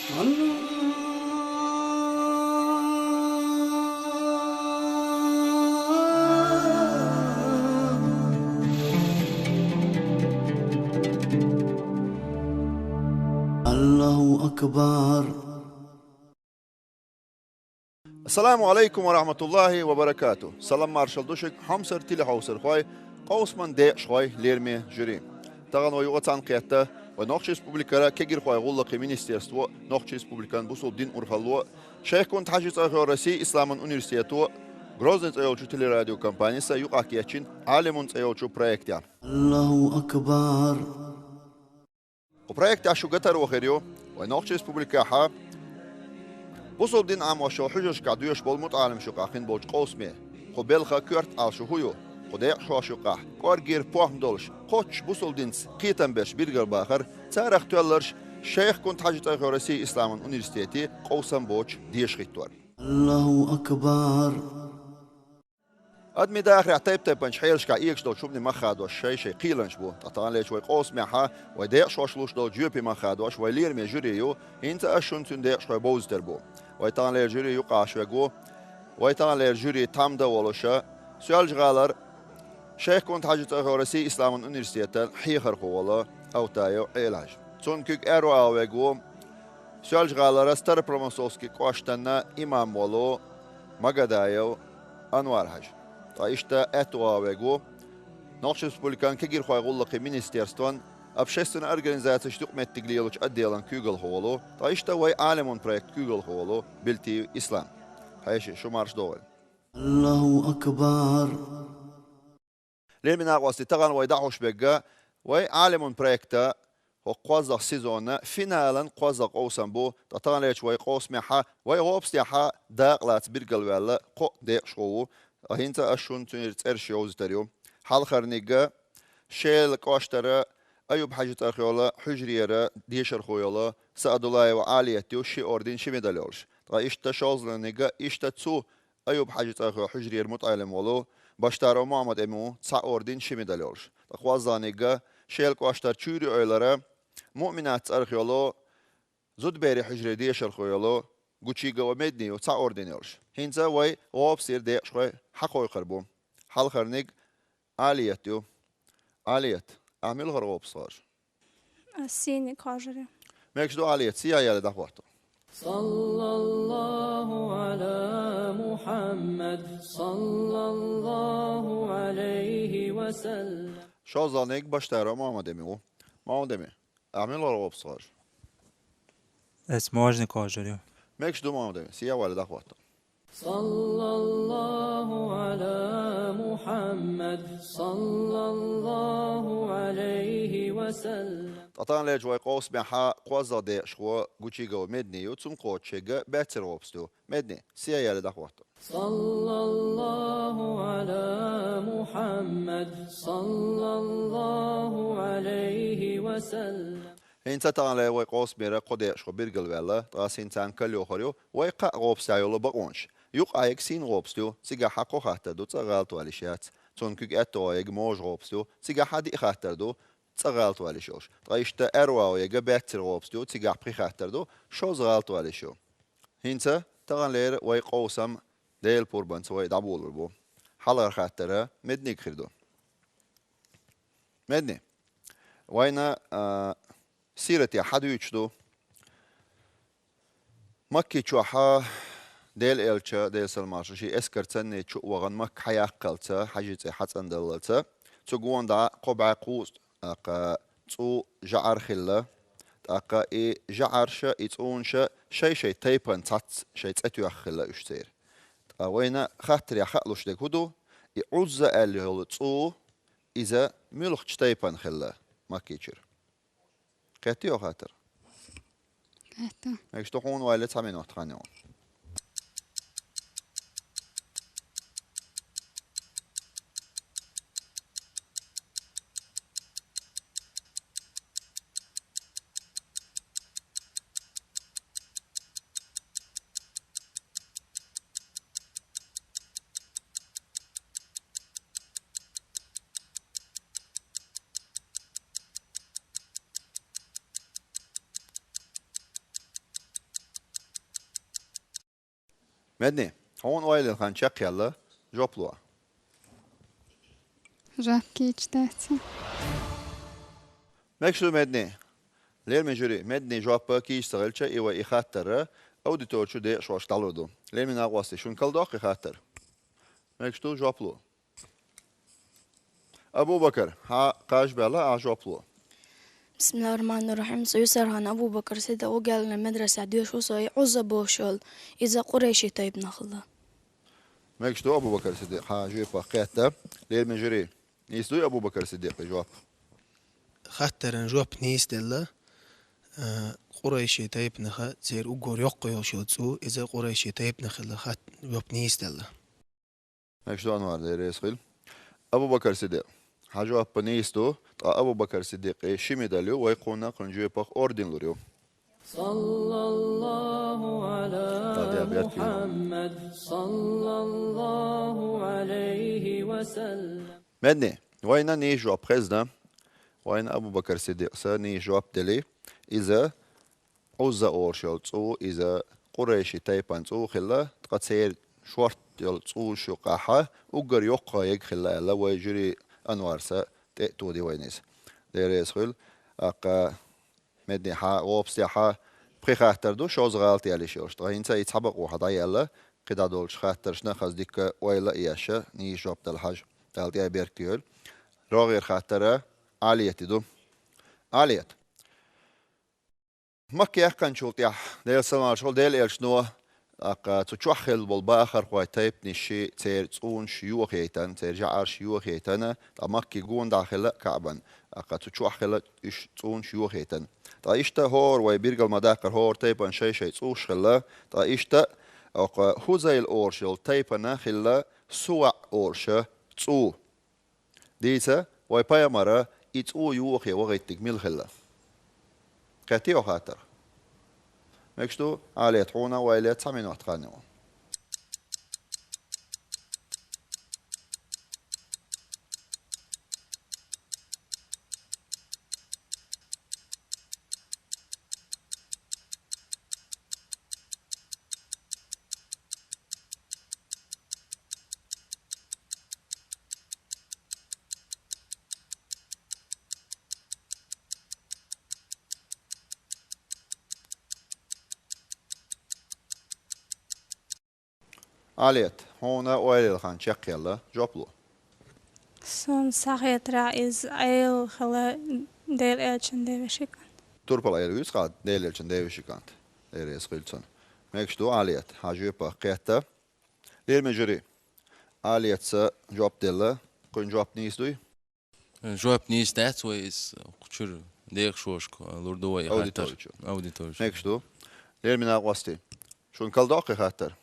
الله أكبر. السلام عليكم ورحمة الله وبركاته. سلام مارشال دوشك حمسر تيلي حوسر خوي قوسمان دي شوي ليرمي جري تغن ويوغتان قيادة ونوخش ريسبوبليكا كيجر خوي غولق مينيستيرستو نوخش ريسبوبليكان بوسو دين أورخالو شيخ كنت حاجة أخيرسي إسلامان أونيرسيتو Грозный цейлчу телерадио компания юқақиячин алимун цейлчу проектя. الله أكبر. وبروجكت عشو قطر وخيريو ونوخش ريسبوبليكا ها بوصل دين عام وشو حجوش قادوش بالموت عالم شقاقين بوش قوسمي قبلخا كورت على شو هيو قديق شو شقاق كورجير بوهم دولش قوتش بوصل دينس قيتن بش بيرجر باخر تاريخ تولرش شيخ كنت حاجة أخيرسي إسلامان أونيرسيتي قوسم بوش ديش خيتور الله أكبر. أدمي داخل عتيب تبنش حيلش كا إيكش دو شوبني مخاد وش شي قيلنش بو تطان ليش وي قوس معها وديق شوشلوش دو جوبي مخاد وش ويلير مي جوريو انت أشون تنديق شوي بوزتر بو ويطان لير جوري يقاش ويقو ويطان لير جوري تام دو ولوشا سؤال جغالر شيخ كنت حاجة أخورسي إسلامان أونيرسيتال حيخر خوالله أو تايو علاج تون كيك إيرو آويقو سؤال جغالر استر بروموسوسكي قواشتنا إمام ولو مقدايو أنوار حاج طايشتا اتوا ويغو نوخش ريسبوبليكان كيجير خوي غولقي مينيستيرستون ابشيستن اورجانيزاتيا شتوق متقليلوش اديلان كوغل هولو طايشتا واي عالمون بروجكت كوغل هولو بلتي اسلام هايشي شو مارش دول الله أكبر. لين من اغوستي تغان واي دعوش بيغا واي عالمون بروجكتا هو قوزق سيزون فينالا قوزق اوسامبو تطان ليش واي قوس محا واي غوبس يحا داقلات بيرقل ولا قو ديق شغو هينت أشون تنير ترشيوز تريو حال خرنيجا شيل قاشترا أيوب حاجة أخيولا حجريرا ديشر خويولا سأدولاي وعاليتيو شي أوردين شي ميداليولش طا إشتا شوزلا نيجا إشتا تسو أيوب حاجة أخيو حجرير متعلم ولو باشتارو محمد إمو تسع أوردين شي ميداليولش طا خوازا نيجا شيل قاشتر تشوري أيلارا مؤمنات أخيولو زود بيري حجري ديشر خويولو گوچیگا و مدنی و تا اوردینیرش هینزا وای واب سیر دی شوی حقوی خربون حال خرنیگ عالیتیو عالیت اعمل خراب صار السيني كاجري ماكش دو عالیت سیا یال دعواتو صلى الله على محمد صلى الله عليه وسلم شازانیگ باشتر ما آمدمی ما آمدمی اعمل خراب صار اسم واجنی کاجریو ماكش دو ما آمدمی سیا یال دعواتو صلى الله على محمد صلى الله عليه وسلم تطان ليج واي قوس بحا قوزا دي شخوا گوچیگا و مدنی و تم قوچیگا بهتر وابستو مدنی سیا یال دعواتو صلى الله على محمد صلى الله عليه وسلم هینتا تان لی وای قوس میره قدیش خو بیرگل ولی تراس هینتان کلیو خریو وای قا قوبس تایولو باقونش یوق آیک سین قوبستو سیگا حقو خاطر دو تغالط والیشات چون که اتو آیک موج قوبستو سیگا حدی خاطر دو تغالط والیشوش تایشتا اروا آیک بهتر قوبستو سیگا بخی خاطر دو شو تغالط والیشو هینتا تان لی وای قوسم دیل پوربان سوای دابول بو حالا خاطره مدنی خریدو مدنی واینا سيرتي حد يشدو مكي تشوحا ديل إلشا ديل سلماشا شي اسكرتني تشو وغن مك حياقلتا حاجتي حتن دلتا تقوان دا قبع قوس اقا تو جعر خلا اقا اي جعرشا اتونشا شي تيبن تات شي تاتو خلا اشتير وين خاطر يا خلوش ديك هدو يعوز اللي هو تو اذا ملخ تيبن خلا مكيشر قتيو خاطر قطع ماكش تخون ولا تعمل وتخانيون مدني هون وايل خان شق يلا جوبلوا Rakkiç dehti. ماكشلو مدني ليل مجري مدني جواب كي يشتغل شيء إيوا يخاطر أوديتور شو ده شو اشتغلوا ليل من أقواسي شو نكل داق يخاطر ماكشلو جوابلو أبو بكر ها قاش بلا جوابلو بسم الله الرحمن الرحيم سيسرهن أبو بكر سيدة وقال المدرسة ديوش وصي عزة بوشل إذا قريشي طيب نخلا ماكشلو أبو بكر صديق ها جواب قيادة ليل مجري يسدو أبو بكر صديق جواب خاطر جواب نيس دلا قريشي طيب نخا زير أقول يقيو شوتسو إذا قريشي طيب نخلا خات جواب نيس دلا ماكشلو أنوار ليل يسخيل أبو بكر صديق حاجة بنيستو أبو بكر صديق شمي داليو ويقونا قنجوي باق أوردين لوريو صلى الله على محمد صلى الله عليه وسلم مدني وين ني جواب بريزدان وين أبو بكر صديق سني جواب دلي إذا عزة أورشلتو إذا قريشي تايبان خلا تقصير شورت يلتو شو قاحة وقر يقا يخلا لا ويجري أنوار سا تأتو دي وينيس ديريس خل أقا مدني حا غوبستي حا بخي خاطر دو شوز غالتي على شوش طا إنسا يتحبق واحد يلا قدا دولش خاطرش نخز ديك ويلا إياشا ني جواب دالحاج دالتي بيركيول راغير خاطره عاليتي دو عاليت مكي يحكن شولت يح ديل سلمان شول ديل إيل شنو أقا تشوخل بالباخر قوي تايب نشي تير تون شيوخ يتن تير جعر شيوخ يتن تا مكي جون داخل كعبا أقا تشوخل إش تون شيوخ يتن تا إشتا هور ويبيرجل مداقر هور تايبا شي تسوش خلا تا إشتا أقا هو زي الأورشل تايبا ناخلا سوع أورشة تسو ديسا ويبايا مرة يتسو يوخي وغيت تكمل خلا كاتيو خاطر مكشتو عليت حونا ويليت سامين واتقانيو عليت هونا ويلي خان شق يلا جوبلو Son sahetra iz ail khala del elchen devishik. توربل اير يوس قاد ديل الشن ديفيش كانت ايريس خيلتون مكشتو عليت حاجه با قيتا ليل مجري عليت س جوب ديلا كون جوب نيستوي جواب نيس دات ويز قشر دير شوشكو لوردوي اوديتورج مكشتو ليل من اغوستي شون كل دقيقه خاطر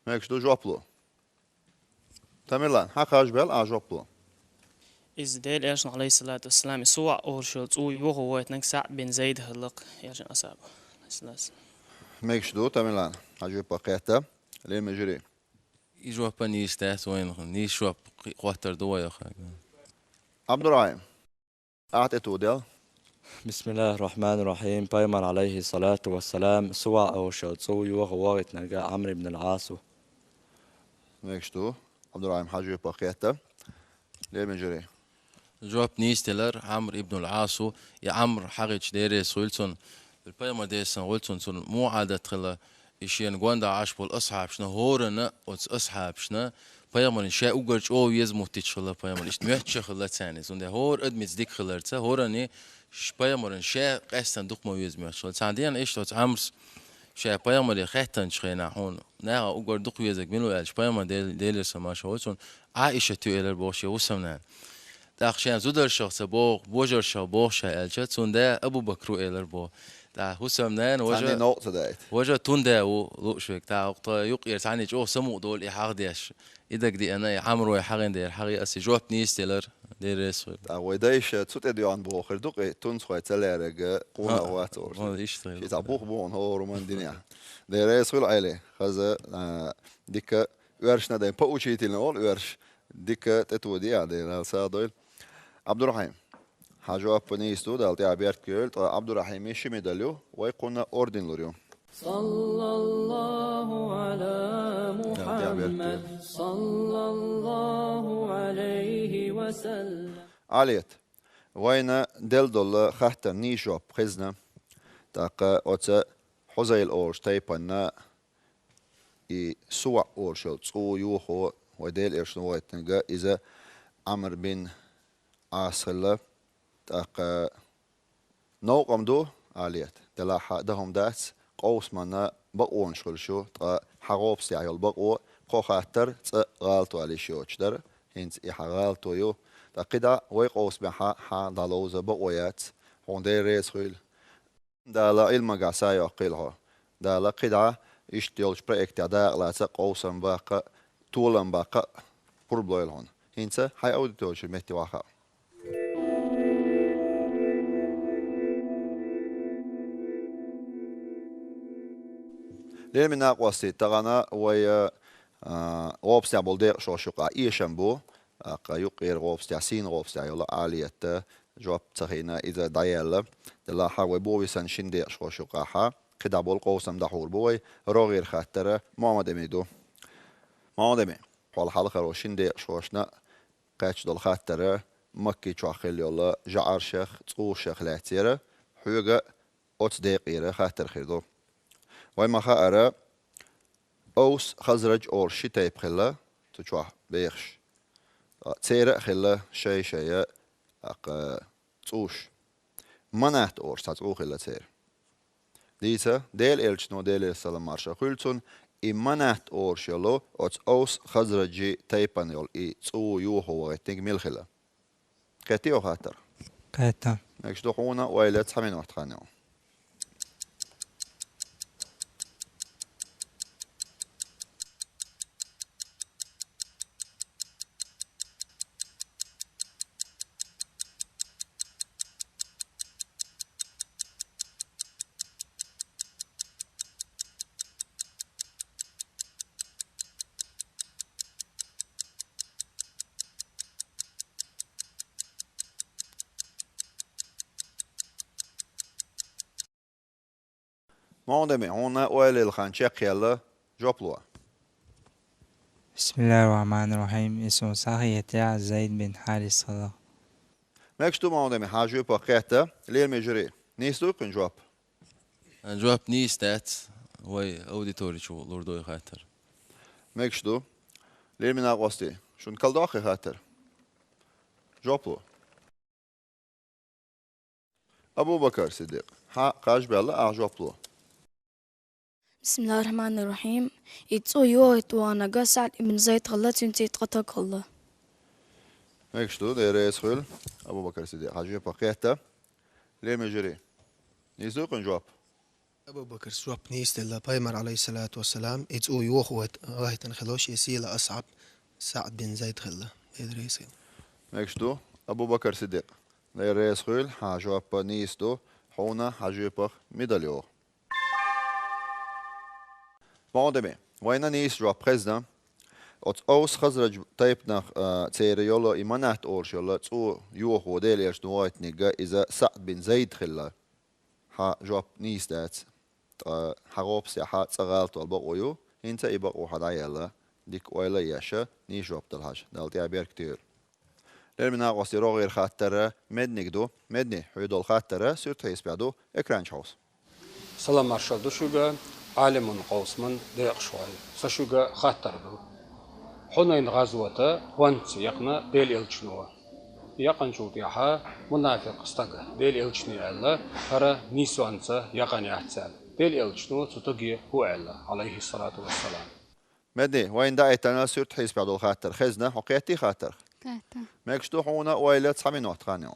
مكشتو جوبلو تمرلان حق اجبل جوبلو إز ديل إيرشن عليه الصلاة والسلام سوى أورشلت أو يوغو ويتنك سعد بن زيد هلق يرجع أصابه سلاس مكشتو تمرلان حاجه با قيتا ليل مجري جواب نيس دات وين نيس شواب قوتر دوي اخ عبد الرحيم اعطيتو ديل بسم الله الرحمن الرحيم بايمر عليه الصلاة والسلام سوى أو شوتسو يوغوغت نجا عمرو بن العاص مكشتو عبد الرحيم حاجه با قيتا ليل مجري جواب نيس تلر عمرو ابن العاص يا عمرو حاجة ديري سويلتون البايما ديسن ولتون سن مو عادة خلا إشيان غواندا عاشبول أصحاب شنا هورنا وتس أصحاب شنا بايما شاء أوجرج أو يزمو تيتشلا بايما إشت ميتش خلا تاني زون ده هور أدمت ديك خلرتا هورني بايما شاء قاستن دوق ما يزمو تشلا تانديان إيش توت عمرس شاء بايما اللي خيتن شخينا هون ناها أوجر دوق يزك منو قالش بايما ديل سماش هولتون عائشة تيلر بوشي وسمنان داخشان زودر شخص بوجر شو بوشة ألجت سون ده أبو بكر إلر بو تا حسام وجه توندا ولوشك تا وقت يقير ثاني جو سمو دول يحاغديش إذا دي أنا عمرو يحاغن دير حاجة أسي جواب نيستيلر دير اسود ودايش تسوت اديو بوخر دوق تونس خوي تلارج قونا واتور هذا يشتغل شي تابوخ بون هو رومان دنيا دير اسول عيلي خذا ديك ورشنا داي باوشي تلنول ورش ديك تتودي عادي سادويل عبد الرحيم حاجة بنيستو دالتي عبيرت كيل عبد الرحيم يشي ميداليو ويقولنا أوردين لوريو صلى الله على محمد صلى الله عليه وسلم. عليت وين دل دول خاطر نيشوب خزنا تاق اوت حزيل اورش تايبنا اي سوع اورشل صو يوخو وديل ايرشنو ويتنجا اذا عمر بن عاصل تاق نوقم دو عليت دلا دهم داس قوس منا بقون شغل شو تا حروب سيعيل بقو قو خاطر غالتو علي شوش در هنس اي حغالتو يو تا قدا وي قوس بها ها دالوزا بقويات هون دي ريس خيل دالا علم قاسايا قيلها دالا قدا اشتيولش بريكت دا لا قوسن باقا طولن باقا بروبلويل هون هنس هاي اوديتوش مهتي واخا لين من ناقوستي تغانا ويا غوبستع بولدير شو شقا إيشنبو يقير غوبستع سين غوبستع يلا عالية جواب تخينا إذا دايلا دلا حاوي بوي سنشين دير شو شقا حا قدا بول قوسم دحور بوي روغير خاطر محمد أميدو محمد أمي حول حلقة روشين دير شوشنا قاتش دول خاطر مكي تشاخل يلا جعر شيخ تقو شيخ لاتيرة حوغة أوت دقيقة خاطر خيردو وما خاطر أوس خزرج أور شتاي بخلا تشوح بيخش تيرة خلا شيء توش منات أور تاتو خلا تير ديتا ديل إلشنو ديل السلام مارشا خلتون إي منات أور شلو أوس خزرجي تايبانيول إي تو يوهو وغتنج ملخلا كاتيو خاطر كاتا ماكش دخونا ويلات حمين وحتخانيو معدمي هنا ويل الخانشق يلا جوبلوا بسم الله الرحمن الرحيم اسم صحيح زيد بن حارث صلاح ماكشتو معدمي حاجو باقيتا ليه مجري نيستو كن جواب جواب نيستات وي اوديتوري شو لوردوي خاطر ماكشتو ليه من اغوستي شون كالداخي خاطر جوبلوا ابو بكر صديق ها قاش بالله جوبلوا بسم الله الرحمن الرحيم يتسو يوغت وانا قاسع ابن زيد غلط ينتي تقطق الله ماكشتو داير يسخل ابو بكر صديق حاجو باقيتا ليه مجري نيستو كن جواب أبو بكر سواب نيست الله بايمر عليه الصلاة والسلام يتسو يوخوت راهتن خلوش يسيل أصعب سعد بن زيد خلا يدريسين ماكشتو ابو بكر صديق داير يسخل حاجو نيستو حونا حاجو باق ميداليو معدمي وين نيس جواب بريزدان أوس خزرج تايب نخ تيري يلا إيمانات أورش يلا تو يوخو ديل يرش نوايت نيجا إذا سعد بن زيد خلا ها جواب نيس دات حروب سياحة صغالت والبقويو انت يبقوا حدا يلا ديك ويلا ياشا ني جواب دلهاش دالتي عبير كتير للمنا غوستي روغير خاطر مدنيك دو مدني حيدول خاطر سورت هيس بيادو اكران شوس سلام مارشال دوشوغا عالم قوسمن ديق شوي سشوغا خاطر دو حنين غزوة وانت يقنا ديل إلشنوا يقن شوتيها منافق استقى ديل إلشني ألا هرا نيسوانسا يقن يحتسال ديل إلشنوا تتقي هو ألا عليه الصلاة والسلام مدني وين دايتنا سورت هيس بيادو خاطر خزنا حقيقتي خاطر كاتا ماكشتو حونا ويلا تسعمين وقت خانيون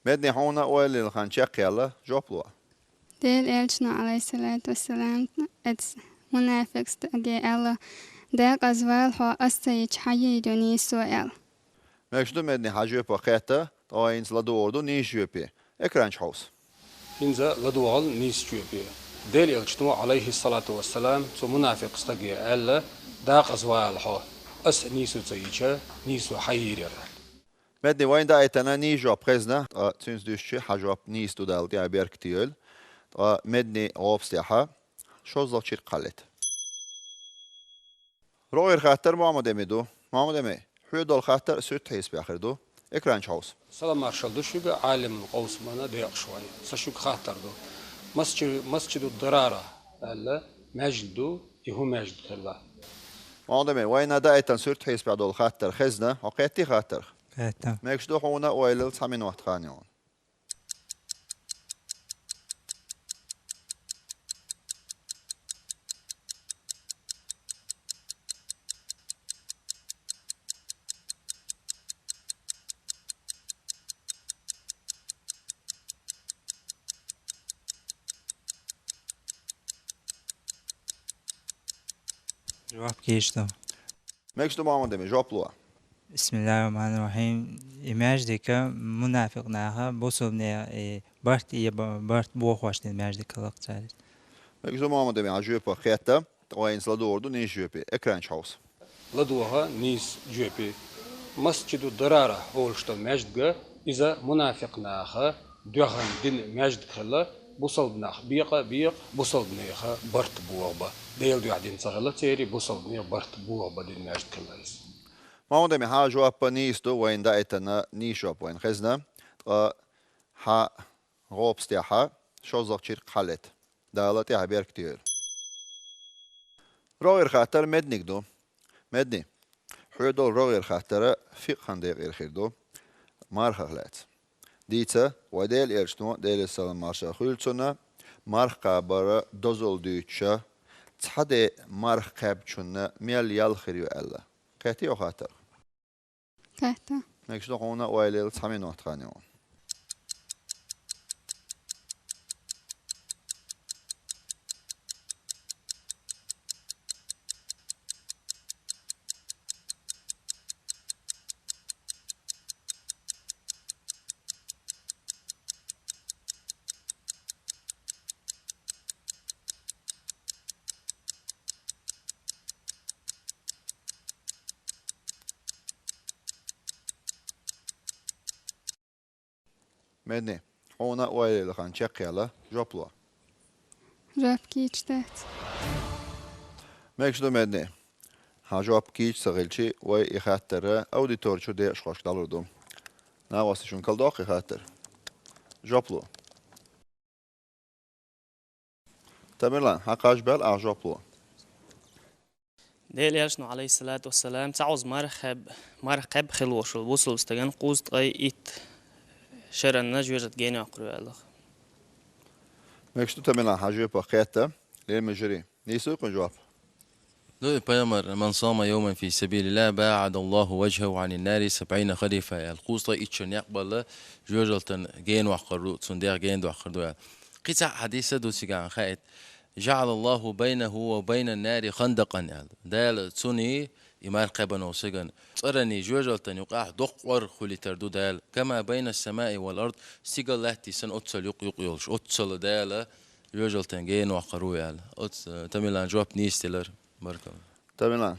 مدني حونا ويلا الخانشق يلا جوبلوا Del elçin aleyhissalatu vesselam et munafıkst age Allah da qazval ho asayich hayi doni sual. Mekşdu medni hacı paketa ayın la doğurdu niş yüpi. Ekran çaus. إنزا لدوغل نيس جوبي ديل يلجتمو عليه الصلاة والسلام تو منافق استقي ألا داق أزوال حو أس نيسو تيجا نيسو حيير Medni vayn da etana ni job prezna tüns düşçü hacop ni istudaldi haber ktiyel. Medni obstiha şozlok çir qallet. Roger khater Muhammed emidu. Muhammed emi. Hudol khater süt hisbi akhirdu. Ekran çaus. سلام مارشال دوشوغا عالم القوس مانا ديق شوي سشوك خاطر دو مسجد الضرارة ألا ماجدو يهو ماجد كلا Muhammed emi vayn da etan süt hisbi adol khater khizna وقيتي khater. تمام Mekşdu hona oylil samin waqt khaniyon. جواب كيشتو Mekşdu Muhammed emi jopluwa. بسم الله الرحمن الرحيم إيماج ديكا منافق ناها بوصلنا بارت بارت بوخوش إيماج ديكا لقطة Mekşdu Muhammed emi hacı paketa ayın la doğurdu niş yüpi. Ekran çaus. لدوغا نيس جوبي مسجد الضرارة هولشتو ماجدغا إذا منافق ناخا دوغن دين ماجد كلا بوصل بناخ بيق بوصل بناخا برت بوغبا ديل دو عدين صغلا تيري بوصل بناخ برت بوغبا دين ماجد كلا Muhammed emi ha jop ni istu vayn da etana ni shop vayn khizna. Ha obstiha şozlok çir qallet. Dalati haber ktiyel. Roger khater mednikdu. Medni. Hudol roger khatera fi khandaq irkhirdu. Markhlat. Dita وديل إرشتو ديل السلام مارشا خلتنا مرخ قابرة دوزل ديتشا تحدي مرخ قابتشنا ميل يالخريو ألا قاتي أو خاطر Kahta. نكشتو قونا ويليل تحمين وقت خانيون مدني قونا ويليل خان شقي على جوبلوا Jab kichtat. نكشتو مدني ها جواب كيش سغلشي وي إخاتر أوديتور شو دي أشخاش دالردو ناواسي شون كالدوق إخاتر جوبلوا تمرلان حقاش بال جوبلوا ديل يرشنو عليه الصلاة والسلام تعوز مرخب خلوش الوصل استجان قوست أي إت شرنا جوجت جيني أقرأ الله مكشتو تمرلان حاجة بقيتا للمجري نيسو يكون جواب لو بيامر من صام يوما في سبيل الله باعد الله وجهه عن النار 70 خريفا القوسطة إتشن يقبل جوجلتن جين وحقرو تسندير جين وحقرو قطع حديثة دوسي عن خائت جعل الله بينه وبين النار خندقا دال تسوني إمار قبن وسجن ترني جوجلتن يقع دقور خلي تردو دال كما بين السماء والأرض سيجل لهتي سن أتصل يلش أتصل دال جوجلتن جين وحقرو يال تميلان جواب نيستيلر بركة تمرلان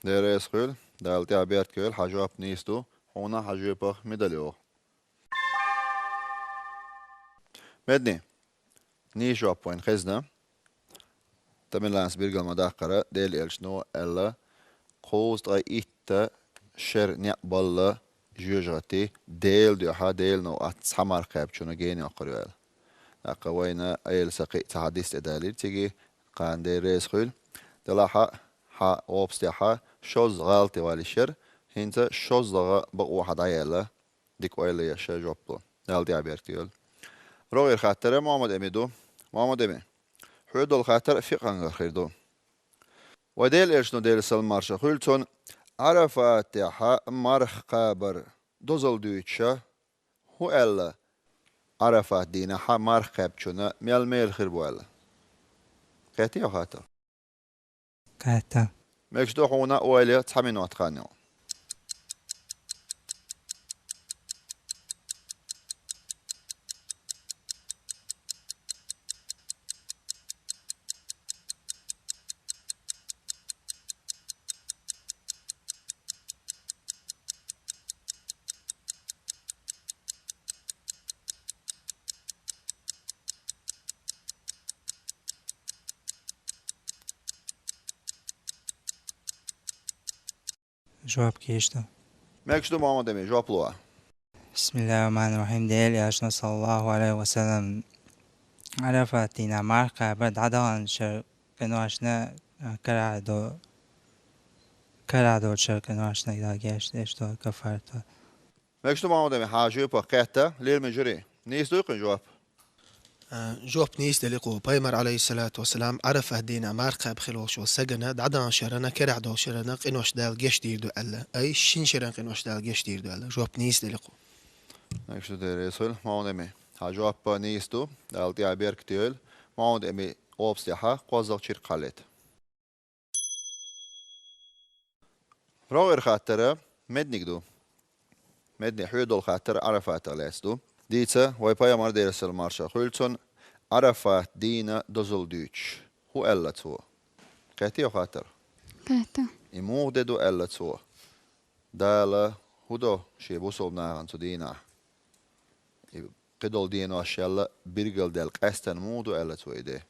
دير يسخل دالتي عبيرت كيل حاجة نيستو هنا حاجة بق مدليو مدني ني جواب وين خزنا تمرلان سبيرجل مداقرة ديل إلشنو ألا قوست أي إتا شر نقبل جوجاتي ديل ديوحا ديل نو أتسحمر قاب شنو جيني أقريوال أقوينا أيل سقي تحديث داليل تيجي قان دير يسخل دلاحا ها وابستيحا شوز غالتي والي شر هنتا شوز لغا بقوا واحد عيالة ديك ويلا يشا جوبلو دالتي عبيرتيول روغير خاطر محمد أميدو محمد أمي حدول خاطر فقه خيردو وديل إرشنو ديل سلمارشا خلتون عرفاتيحا مرخ قابر دوزل دويتشا هو ألا عرفات دينا حمار خبشنا ميل ميل خربوالا قاتي أو خاطر قاتا مكشدو حونا أولي تحمين واتخانيو جواب كيشتو مكشدو محمد أمي جواب لوا بسم الله الرحمن الرحيم ديل ياشنا صلى الله عليه وسلم عرفت دينا ماركا بعد عدوان شر كنواشنا كرادو شر كنواشنا إذا جيش ديشتو كفرتو مكشدو محمد أمي حاجة بقيتا ليل مجري نيس دويقن جواب جواب نيس دليقو بايمر عليه الصلاة والسلام عرفه دينا مارقا بخلوش وسجنا دعنا شرنا كرع دو شرنا قنوش دال جيش ديردو ألا أي شين شرنا قنوش دال جيش ديردو ألا جواب نيس دليقو مكشدو ديريسول محمد أمي حاجة نيس دو دالتي عبير كتيل محمد أمي أوبسيحة قوزل شير قالت روغر خاطر مدنيك دو مدني حيدو الخاطر عرفات غلاس دو ديتا وي بايمر ديرسل مارشا خلتون عرفات دينا دوزل دوتش هو ألا تو قاتي أو خاطر قاتا إمور دو ألا تو دالا هدو شي بوصل ناغن تو دينا قدول دينا أشياء بيرجل دال قاستن مودو ألا تو إيدي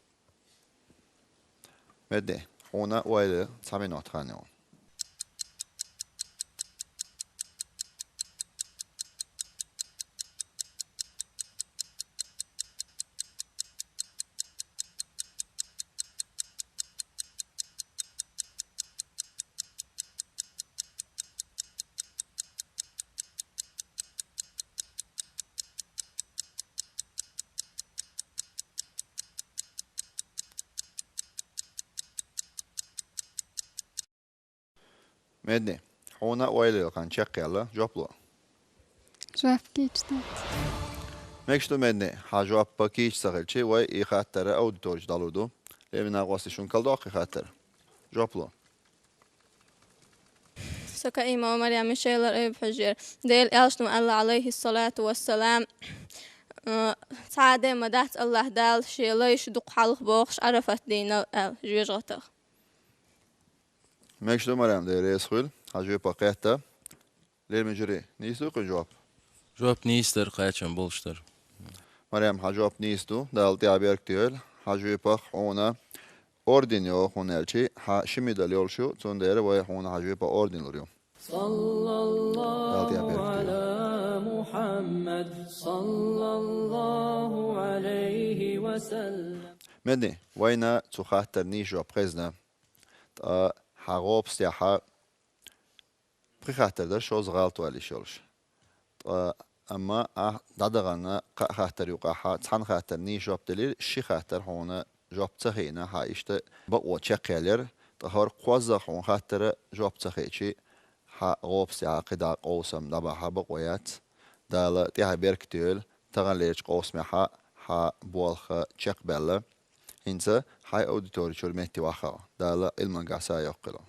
مدني هنا ويلي تسامينات خانيون مدني هنا ويلي كان شق يلا جوبلو جواب كيشتو مكشتو مدني حاجة باكيش سغلشي وي خاطر أوديتورج دالودو لمن غوستي شون كالدوقي خاطر جوبلو سكا إمام مريم شيلر إب حجر ديل إلشتم الله عليه الصلاة والسلام سعادة مدات الله دال شيليش دق حلق بوخش عرفت دينا جوج غتغ مكشتو مريم ديريس خل حاجة باقيتا للمجري نيسو كن جواب جواب نيستر قاچن بولشتر مريم حاجة نيستو دالتي عبير كتيل حاجة باق هنا أوردينيو هنالشي شمي داليول شو تون دير وي هنا حاجة باق أوردينيو صلى الله على محمد صلى الله عليه وسلم مدني وينا تخاطر نيجو بريزنا حغوب سياحة بخاطر ده شوز غلط ولا شولش أما دادغنا خاطر يوقعها تحن خاطر نيجو بدليل شي خاطر هنا جوب تخينا هايشت بقوة شقيلر تهار قوزة هون خاطر جوب تخيشي غوب سياحة قدا قوسم دبا بقويات دالا تيها بيركتيل تغليش قوسمها بولخ شق بلا هنسا هاي أوديتوري شو المهتي واخا دالا المنقاسا يقلو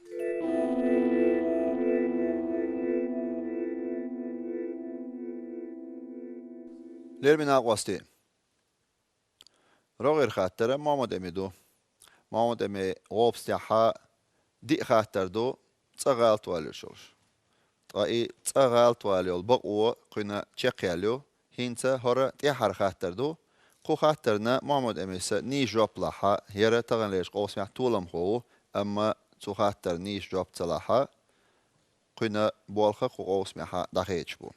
لير من أقواستي روغير خاطر محمد أمي دو محمد أمي غوب سياحة دي خاطر دو تغال توالي شوش طائي تغال توالي البقوة قينا تشقياليو هنسا هورا تيحر خاطر دو قو خاطرنا محمد أميسا نيش جواب لها هيرا تغن ليش قوس مع طولم هو أما تو خاطر نيش جواب تلاها قينا بولخا قوس مع دخيتش بو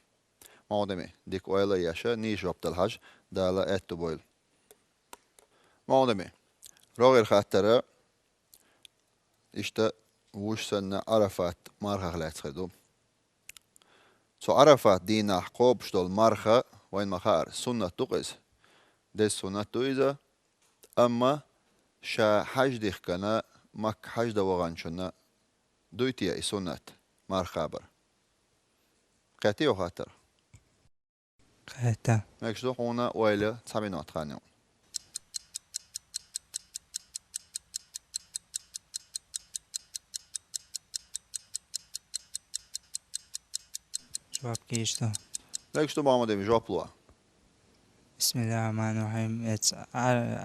محمد أمي ديك ويلا ياشا نيش جواب تلهاج دالا اتو بويل محمد أمي روغير خاطر إشتا وش سنة عرفات مارخا خلات خدو تو عرفات دينا حقوب شدول مارخا وين مخار سنة تقز ده سنة تويزا أما شا حاج ديخ كنا مك حاج دا وغانشنا دويتيا سنة مار خابر قاتي وخاطر قهتا ماكشدو خونا ويلا تسابينات خانيو جواب كيشتو ماكشدو بامو دمي جواب لوا بسم الله الرحمن الرحيم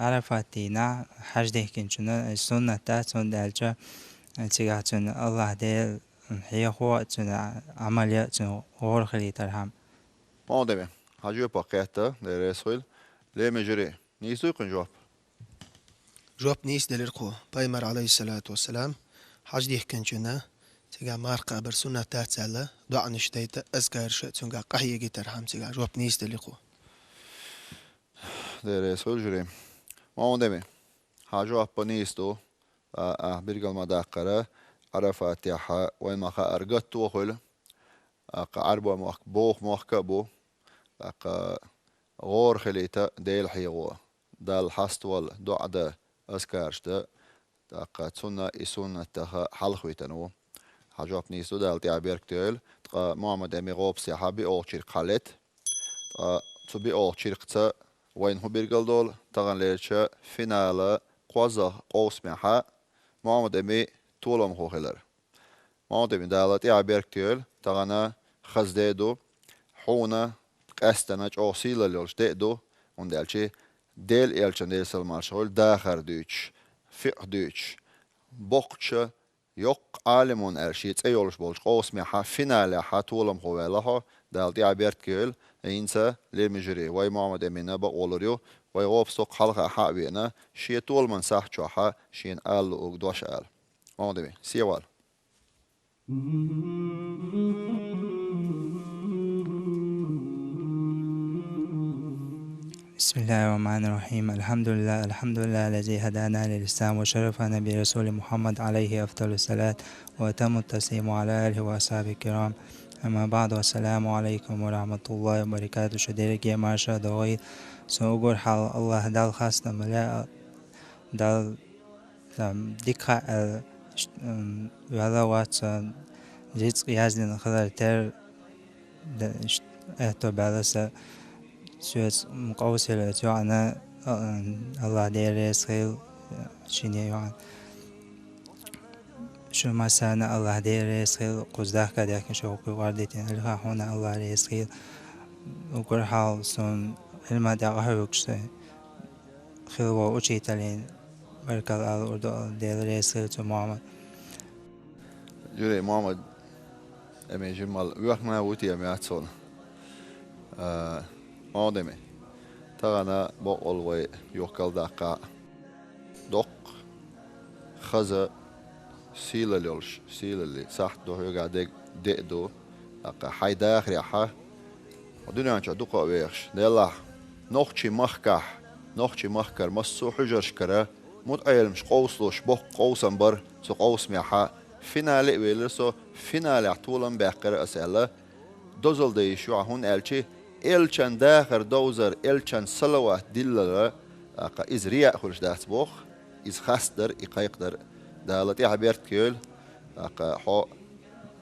عرفاتينا حجده كنشنا السنة تاعتون دالجا تيغاتون الله ديل هي هو عملية غور خلي ترحم بامو دمي حاجو باقيتا دير اسويل ليه مجري نيسو يكون جواب جواب نيس دليرقو بايمر عليه الصلاة والسلام حجده كنشنا تيغا مارقا برسونة تاتسالا دعا نشتيتا أذكار شأتونغا قحية ترحم تيغا جواب نيس دليرقو دير اسويل جري بامو دمي حاجو أبانيستو بيرقل مداقرة عرفاتيحا وين ما خا أرقتو خل عربو موخ بوخ موخ كبو غور خليتا ديل حيغو دال حستوال دعدا أسكارشتا تسونا إسونا تخا حلخويتنو حاجوب نيسو دال تعبير كتيل محمد أمي غوب سيحا بي أوغشير قالت تو بي أوغشير قتا وين هو بيرقل دول تغن ليرشا فينالا قوزا قوس محا محمد أمي طولم هو خلر محمد أمي دالت تعبير كتيل تغنا خزديدو حونا قستنا أوصيل اللي دو وندالشي ديل إلشان ديل سلمارشول داخر دوش فقه دوش بوقتش يق عالمون أرشيت أيولش بولش قوس ميحا فينالي حا طولم هو لها دال تعبير كتيل إنسا ليه مجري واي محمد أمي نبا أولريو واي غوب سوق حلقة حابينا شي طول من ساحتشو حا شين آل وقدوش آل محمد أمي سيوال بسم الله الرحمن الرحيم الحمد لله الذي هدانا للإسلام وشرفنا برسول محمد عليه أفضل الصلاة وأتم التسليم على آله وأصحابه الكرام أما بعد والسلام عليكم ورحمة الله وبركاته شديرك يا مارشا دوغيد سنقول حال الله دال خاصة ملاء دال ديكا وعلوات جيت قيازن خلال تر اهتو بالسا سويت مقوسة لتوعنا الله دير يسخيل شيني يوعن شو ما سانا الله دير يسخيل قزداك كداك شوقي واردتين الها هنا الله يسخيل وكل حال سون علما داغه وكشتي خلوا وشي تلين بركة الأردو دير يسخيل تو محمد جوري محمد أمي جمال ويحنا وتي أمي أتصون آدمي تغنى بقول وي يوكل دقا دق خزا سيلاليولش سيلالي صح دو يقع دق دو دقا حي داخري حا ودنيا انشا دقا ويخش ديلا نوخشي مخكر مسو حجرش كرا مت ايلمش قوسلوش بق قوسن بر سو قوس ميحا فينالي ويلرسو فينالي احتولن باقر اسئلة دوزل ديشو هون الچي إلشان داخر دوزر إلشان صلوات دللا إز رياء خلش دات بوخ إز خاصدر إقايقدر دالت يحبيرت كيول حو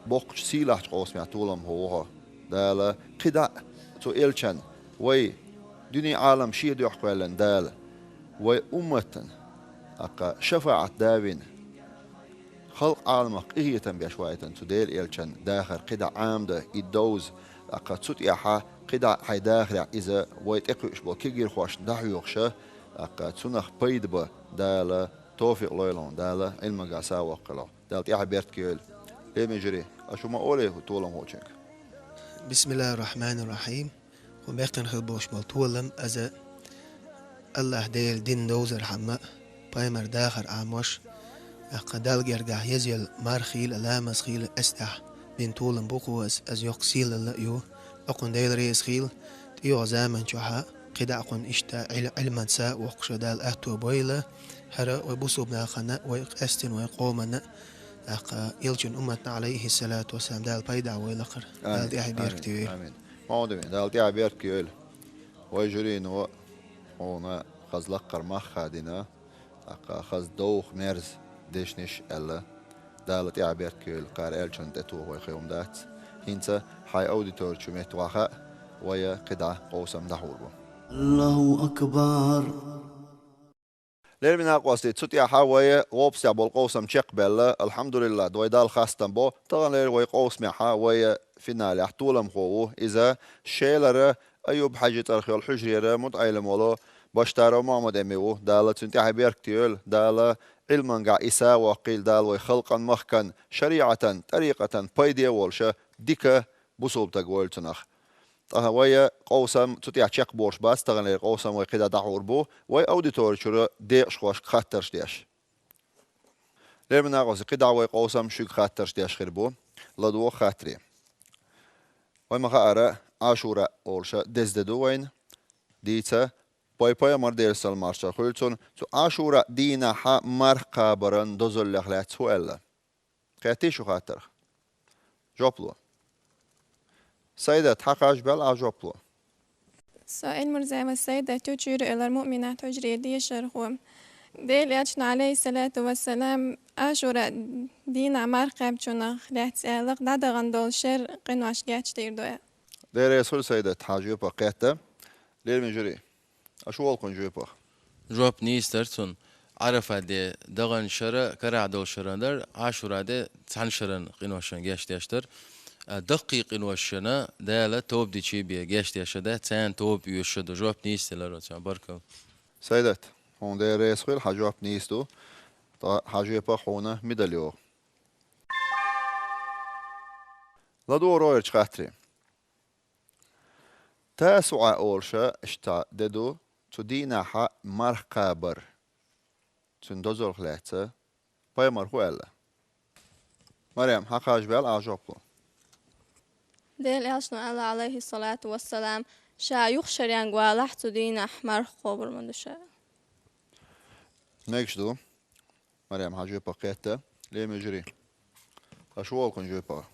بوخ سيلاح قوس معتولم هو دالا قدع تو إلشان وي دنيا عالم شيء دو يحقوالن دال وي أمتن شفاعة داوين خلق عالمك إهي تنبيا شويتن تو ديل إلشان داخر قدع عامدة إدوز تسوت يحا قدع حي داخل إذا ويت إقوش بو كيجير خوش دحو يخشى تسونخ بيد با دالا توفيق لويلون دالا علم قاسا وقلا دالا تيحا بيرت كيول ليه مجري أشو ما أوليه طولم هوشنك بسم الله الرحمن الرحيم وميقن خلبوش بالطولم أزا الله ديل دين دوزر حما بايمر داخر عاموش دال جرقع يزيل مارخيل ألامس خيل أستح بين طولم بوقوس أز يقسيل اللقيو أقن ديل ريس خيل تيو زامن شوحا قدا أقن إشتا علما سا وقش دال أهتو بويلة هرا ويبوسو بناخنا ويقستن ويقومنا يلجن أمتنا عليه الصلاة والسلام دال بايدا ويلقر دال دي أحبيرك تيوي آمين مودمي دال دي أحبيرك يول ويجرين هنا خز لقر مخادنا خز دوخ مرز ديشنش ألا دال دي أحبيرك يول قار إلجن تتوه ويخيوم دات هنسا حي أوديتور شميت واخا ويا قدعة قوسم دحوربو الله أكبر لير من أقوى تسوتي حاوي غوبس يعبول قوسم شق بلا الحمد لله دوي دال خاستن بو طغن لير وي قوس محا وي فينال يحتولم خو إذا شيلر أيوب حاجة الخيال حجريرة متعلم ولو باشتارو محمد أميو دالة تنتي حبيرك تيول دالة علما قا إسا وقيل دال وي خلقا مخكا شريعة طريقة بايديا والشا ديكا بصوب تقول تنخ ويا قوسم تطيع تشيق بورش باس تغني قوسم وي قدا دحور بو وي اوديتور شرو ديش خوش خاطرش ديش لير من اغوز قدا وي قوسم شو خاطرش ديش خربو لدو خاطري وي مخاره عاشورا اولشا دزددو وين ديتا باي مرديرسل مارشا خلتون تو عاشورا دينا ح مرقابرن دوزل لخلات سو الا قيتي شو خاطر جوبلو سيدة حقاش بل أجوبلو سائل مرزام السيدة تجير إلى المؤمنات تجري دي شرخوم ديل يجن عليه الصلاة والسلام أشورا دينا مرقب چون خلات سألق دادغن دول شر قنواش جاتش دير دويا دير يسول سيدة حاجيوبا قيتة لير من جري أشو والقن جيوبا جواب نيسترتون عرفة دي دغن شر كرع دول شرندر عاشورا دي تحن شرن قنواشن جاش ديشتر دقيق إنوشنا دالة توب دي تشيبيا جاشت يشدا تان توب يشدا جواب نيستلر رتشان بركة سيدات هون دير يسول حجواب نيستو حجوبا خونه ميداليو لدو رويرش خاطري تاسوعة أولشا اشتا ددو تدينا حق مرقابر تندوزر خلاتة باي مرخو ألا مريم حقاش بيال أعجوبلو ديل يشن الله عليه الصلاة والسلام شا يخشر ينقوى لحت دين أحمر خبر من الشاء نيكشدو مريم حاجوبا قيتة ليه مجري أشوال كن جوبا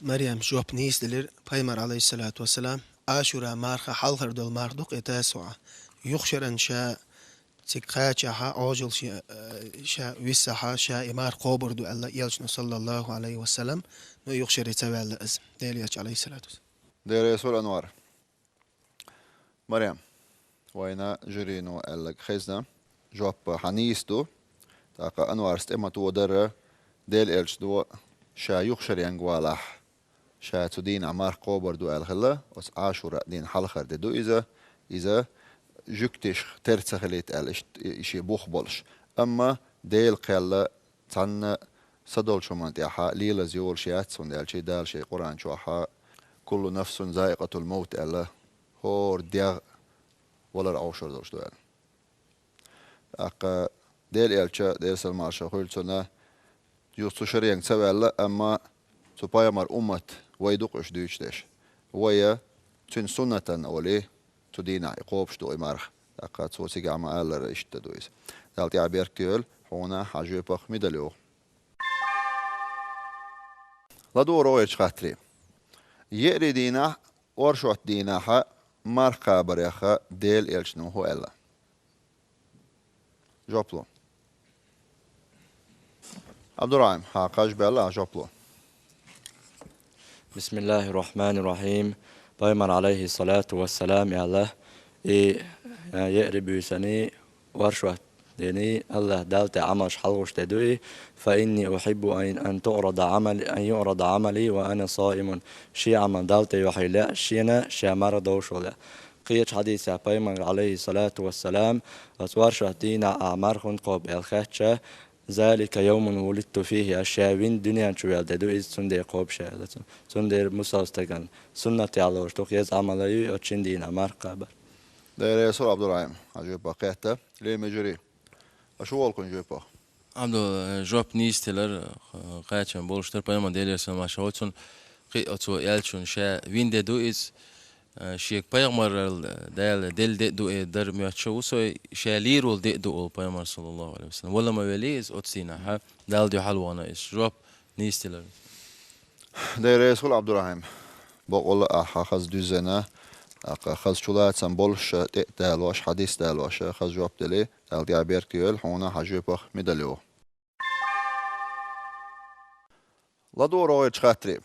مريم جواب نيس دلير بايمر عليه الصلاة والسلام آشورا مارخا حلخر دول ماردوق إتاسوعة يخشرن شا تكاتشاها أوجل شا ويساها شا إمار قوبر دو الله يلشن صلى الله عليه وسلم نو يخشر يتوال الأزم ديلياج عليه الصلاة والسلام دير يسول أنوار مريم وينا جرينو ألق خزنا جواب حنيستو تاقا أنوار استمتو ودر ديل إلش دو شا يخشر ينقوالح شا تدين عمار قوبر دو الخلا وس عاشورا دين حلخر دو إذا جكتش ترتخليت إشي بوخ بولش أما ديل قيلا تن صدول شو منتيحا ليلة زيول شيات سون ديال شي دال شي قرآن شوحا كل نفس ذائقة الموت ألا هور ديغ ولا رعوشر دولش دوال أقا ديل إلشا ديل سلماشا خلتنا يوستو شريان تسوي ألا أما تبايا مر أمت ويدوق إش دوش ديش ويا تن سنة أولي تدينا يقوبش دو إمارخ أقا تسوسي قاما ألا إشتا دويس دالتي عبير كيول هونا حاجو بخ ميداليو لدو رويش خاطري يقري دينا ورشوت ديناها مرقا بريخا ديل إلشنو هو ألا جوبلو عبد الرحيم حاقاش بألا جوبلو بسم الله الرحمن الرحيم بايمر عليه الصلاة والسلام يا الله يقرب سني ورشوت ديني الله دالت عمش حلوش تدوي فإني أحب أن يعرض عملي وأنا صائم شي عمل دالت يحيلا شينا شامر دوشولا قيش حديث بايمر عليه الصلاة والسلام أتوارش دينا أعمار قوب الخاتشة ذلك يوم ولدت فيه أشياء دنيا شوال ددو إذ سندي قوب شاء سندي مساستقن سنة على وشتوك يز عملي أتشين دينا مرقابر داير يسول عبد الرحيم عجيب باقيته ليه مجري أشو والكن جيبا عبدو جواب نيستلر قاچن بولشتر بايما ديليرسن ما شوتون قيتو يالچون شا وين ددو إذ شيك بايمر دل دو در مياتشو سو شاليرول دو بايمر صلى الله عليه وسلم ولا ما وليز أتسينا ها دال دو حلوانا إس جواب نيستلر داير يسول عبد الرحيم بقول أخذ دوزنا خذ شلات سنبولش دالواش حديث دالواش خذ جواب دلي دال دي عبير كيول هونا حجيبخ ميداليو لدو رويج خاطري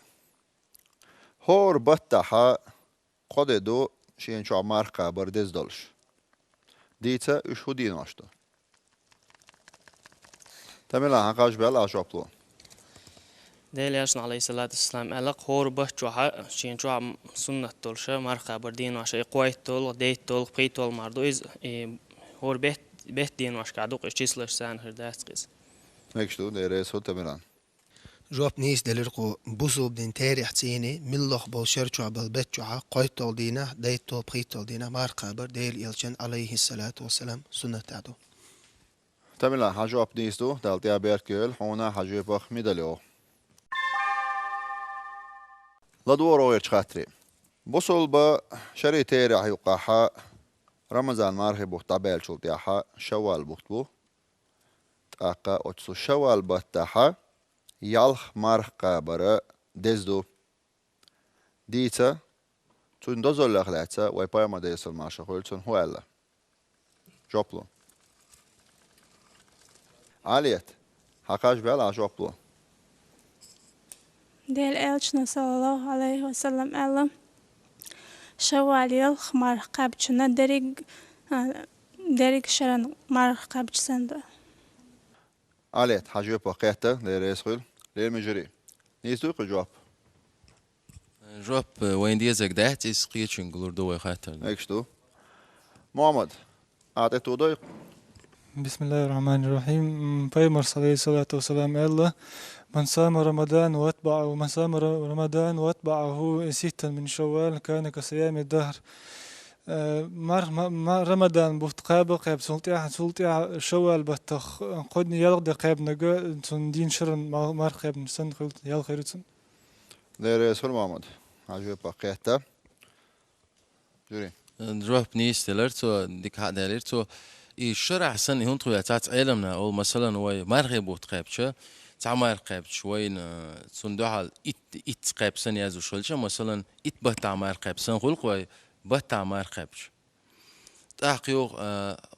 هور بطحا قد دو شين شو مارقة بردز دولش ديتا üç hudin açtı. Tamam hakaş bel aşaplı. Değerli aleyhissalatu vesselam alak hor bahçoha şin çoğa sünnet dolşa marka bardin aşa qoyt dol deyt dol qiyt dol mardo iz hor bet din aş kaduk çislaş san hırdas qiz. Mekştu dere so tamam. جواب نيس دلرقو بوسو بدين تاريخ تيني ملخ بوشرچو بالبتچو قايتو دينا دايتو بخيتو دينا مار قبر ديل يلچن عليه الصلاة والسلام سنة تعدو Tamam hacı apnistu dalti aberkel hona hacı bak midalio. لدور ويرش خاطري بوصل با شري تيري يقاحا رمضان مارهي بوخ طبيل شلطياحا شوال بوختبو تاقا اوتسو شوال بطاحا يالخ مارخ قابرا دزدو ديتا تون دوزول لغلاتا ويبايا ما ديسل ماشا خولتون هو ألا جوبلو عاليت حقاش بيالا جوبلو Del elçine sallallahu aleyhi ve sellem ella şevaliyel marqabçına derik şeran marqabçısında. عاليت حاجة بقيته لرئيسخل للمجري نيستو جواب جواب وين دي زقدات اسقيتشن قلوردو خاطر اكشتو محمد اعطيتو ضيق بسم الله الرحمن الرحيم بيمر عليه الصلاة والسلام الله من صام رمضان واتبعه ستا من شوال كان كصيام الدهر مر رمضان بوتقابل قاب سلطيا شوال بتخ قدني يلغد قاب نجا دين شرن مر قاب نسن قلت يل خيرتن لرئيسخل محمد حاجة بقيته جري جواب نيستلر تو ديك هادلر تو الشرع سن هونتو ياتات علمنا او مثلا وي مرغي بوتقابشه تعمر قابش وين صندوق ات قابسن يازو شولش مثلا ات بتعمر قابسن خلق وي بتعمر قابش تحقيق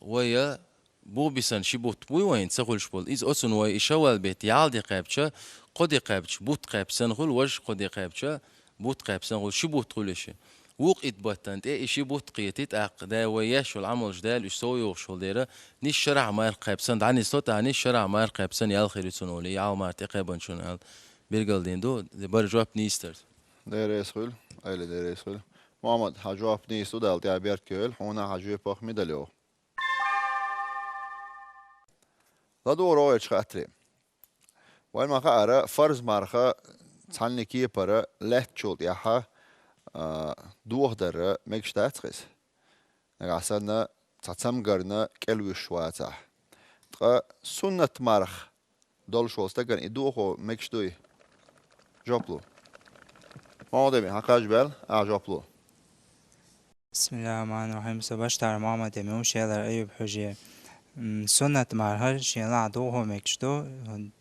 ويا بو بيسن شي بوت بو وين تسخلش بول از اوسن وي شوال بيت يالدي قابشه قدي قابش بوت قابسن خل وش قدي قابشه بوت قابسن خل شي بوت خلشه وق اتبطنت شي بوت قيتت دا وياش العمل جدال يسوي وشول ديره نيش شرع ما القابسن دعني صوت عني شرع ما القابسن يال خيرتون ولي يال ما تقبن شنو بيرجل دين دو بر جواب نيستر لرئيسخل ايله لرئيسخل محمد حجواب نيستو دالتي ابيركل هنا حجواب بخ ميداليو لدور ويرش خاطري وين ما قرا فرض مارخه تانيكي برا لهتشول ياها دوغ دره مكشتاتخس نغاسنا تاتسمغرنا كلوي شواتا تقا سنة مارخ دول شوستا كان يدوغو مكشتوي جوبلو ما دمي حقاش بال جوبلو بسم الله الرحمن الرحيم سبشتر محمد يميوش يلا أيوب حجية سنة مرهر شيء لا دوه مكشتو